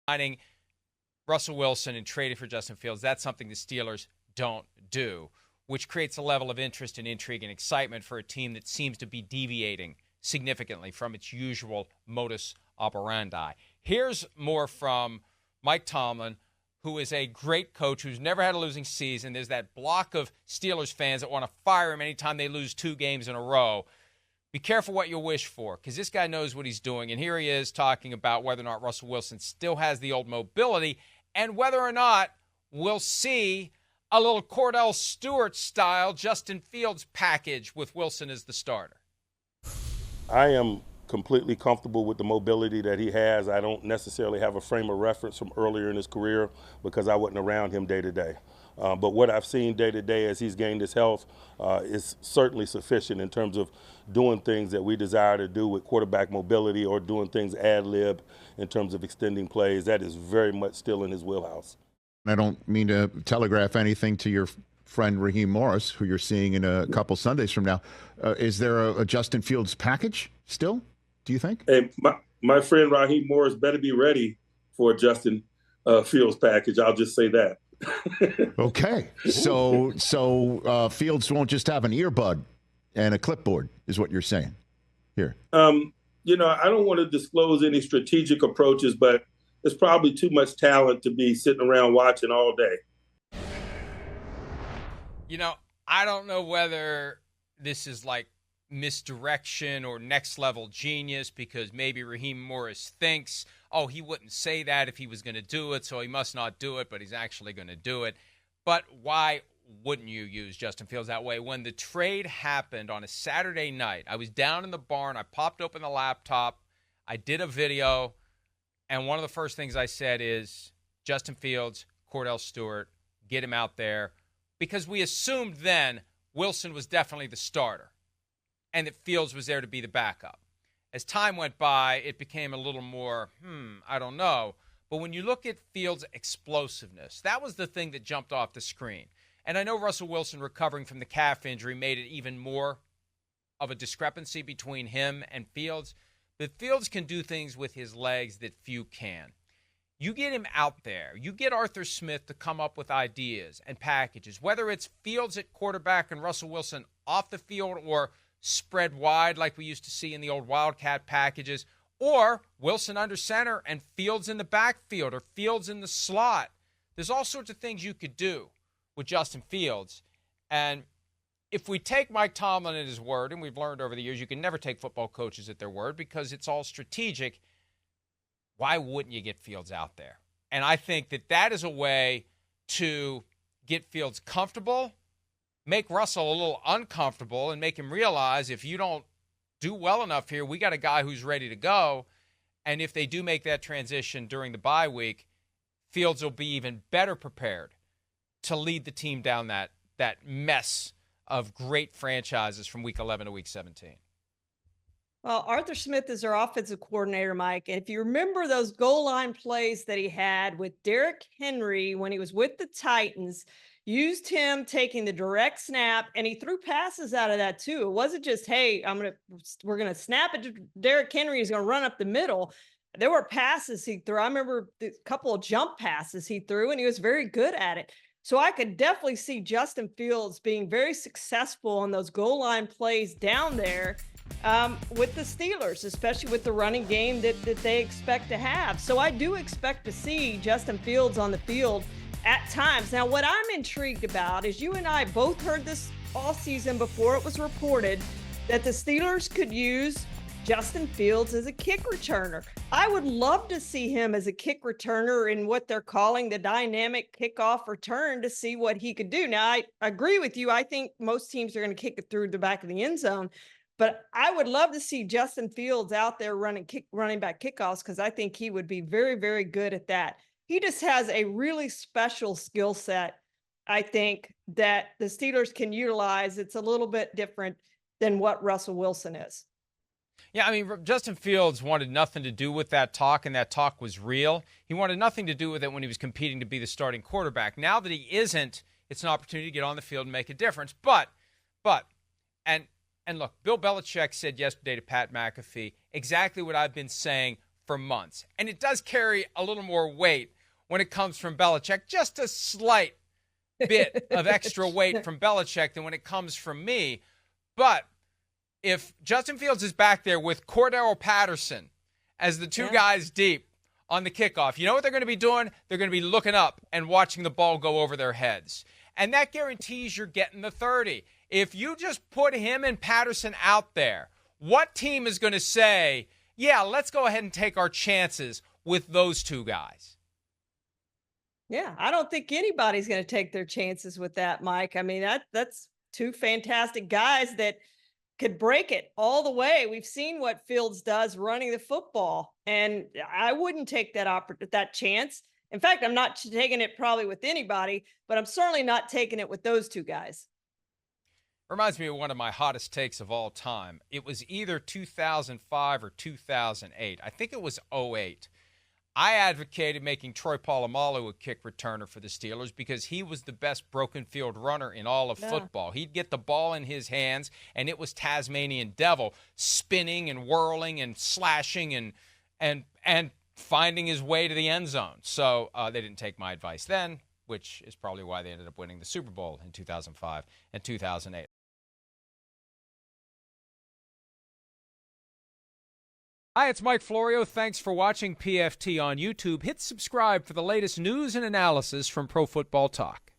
signing Russell Wilson and trading for Justin Fields, that's something the Steelers don't do, which creates a level of interest and intrigue and excitement for a team that seems to be deviating significantly from its usual modus operandi. Here's more from Mike Tomlin, who is a great coach who's never had a losing season. There's that block of Steelers fans that want to fire him anytime they lose 2 games in a row. Be careful what you wish for, because this guy knows what he's doing. And here he is talking about whether or not Russell Wilson still has the old mobility and whether or not we'll see a little Cordell Stewart-style Justin Fields package with Wilson as the starter. I am completely comfortable with the mobility that he has. I don't necessarily have a frame of reference from earlier in his career because I wasn't around him day to day. But what I've seen day to day as he's gained his health is certainly sufficient in terms of doing things that we desire to do with quarterback mobility or doing things ad lib in terms of extending plays. That is very much still in his wheelhouse. I don't mean to telegraph anything to your friend Raheem Morris, who you're seeing in a couple Sundays from now. Is there a Justin Fields package still, do you think? Hey, my friend Raheem Morris better be ready for a Justin Fields package. I'll just say that. Okay. So Fields won't just have an earbud and a clipboard is what you're saying here. I don't want to disclose any strategic approaches, but there's probably too much talent to be sitting around watching all day. I don't know whether this is like misdirection or next level genius, because maybe Raheem Morris thinks, he wouldn't say that if he was going to do it, so he must not do it, but he's actually going to do it. But why wouldn't you use Justin Fields that way? When the trade happened on a Saturday night, I was down in the barn, I popped open the laptop, I did a video, and one of the first things I said is Justin Fields, Cordell Stewart, get him out there, because we assumed then Wilson was definitely the starter and that Fields was there to be the backup. As time went by, it became a little more, I don't know. But when you look at Fields' explosiveness, that was the thing that jumped off the screen. And I know Russell Wilson recovering from the calf injury made it even more of a discrepancy between him and Fields. But Fields can do things with his legs that few can. You get him out there. You get Arthur Smith to come up with ideas and packages, whether it's Fields at quarterback and Russell Wilson off the field or spread wide like we used to see in the old Wildcat packages, or Wilson under center and Fields in the backfield or Fields in the slot. There's all sorts of things you could do with Justin Fields. And if we take Mike Tomlin at his word, and we've learned over the years you can never take football coaches at their word because it's all strategic, why wouldn't you get Fields out there? And I think that is a way to get Fields comfortable, make Russell a little uncomfortable, and make him realize if you don't do well enough here, we got a guy who's ready to go. And if they do make that transition during the bye week, Fields will be even better prepared to lead the team down that mess of great franchises from week 11 to week 17. Well, Arthur Smith is our offensive coordinator, Mike. And if you remember those goal line plays that he had with Derrick Henry when he was with the Titans, used him taking the direct snap, and he threw passes out of that too. It wasn't just, hey, we're gonna snap it to Derrick Henry, he's gonna run up the middle. There were passes he threw. I remember a couple of jump passes he threw, and he was very good at it. So I could definitely see Justin Fields being very successful on those goal line plays down there with the Steelers, especially with the running game that they expect to have. So I do expect to see Justin Fields on the field at times. Now, what I'm intrigued about is you and I both heard this all season before it was reported that the Steelers could use Justin Fields as a kick returner. I would love to see him as a kick returner in what they're calling the dynamic kickoff return to see what he could do. Now, I agree with you. I think most teams are going to kick it through the back of the end zone, but I would love to see Justin Fields out there running back kickoffs, because I think he would be very, very good at that. He just has a really special skill set, I think, that the Steelers can utilize. It's a little bit different than what Russell Wilson is. Yeah, I mean, Justin Fields wanted nothing to do with that talk, and that talk was real. He wanted nothing to do with it when he was competing to be the starting quarterback. Now that he isn't, it's an opportunity to get on the field and make a difference. And look, Bill Belichick said yesterday to Pat McAfee exactly what I've been saying for months. And it does carry a little more weight when it comes from Belichick, just a slight bit of extra weight from Belichick than when it comes from me. But if Justin Fields is back there with Cordell Patterson as the two guys deep on the kickoff, you know what they're going to be doing? They're going to be looking up and watching the ball go over their heads. And that guarantees you're getting the 30. If you just put him and Patterson out there, what team is going to say, yeah, let's go ahead and take our chances with those two guys? Yeah, I don't think anybody's going to take their chances with that, Mike. I mean, that's two fantastic guys that could break it all the way. We've seen what Fields does running the football, and I wouldn't take that chance. In fact, I'm not taking it probably with anybody, but I'm certainly not taking it with those two guys. Reminds me of one of my hottest takes of all time. It was either 2005 or 2008. I think it was 2008. I advocated making Troy Polamalu a kick returner for the Steelers because he was the best broken field runner in all of football. He'd get the ball in his hands, and it was Tasmanian Devil spinning and whirling and slashing and finding his way to the end zone. So they didn't take my advice then, which is probably why they ended up winning the Super Bowl in 2005 and 2008. Hi, it's Mike Florio. Thanks for watching PFT on YouTube. Hit subscribe for the latest news and analysis from Pro Football Talk.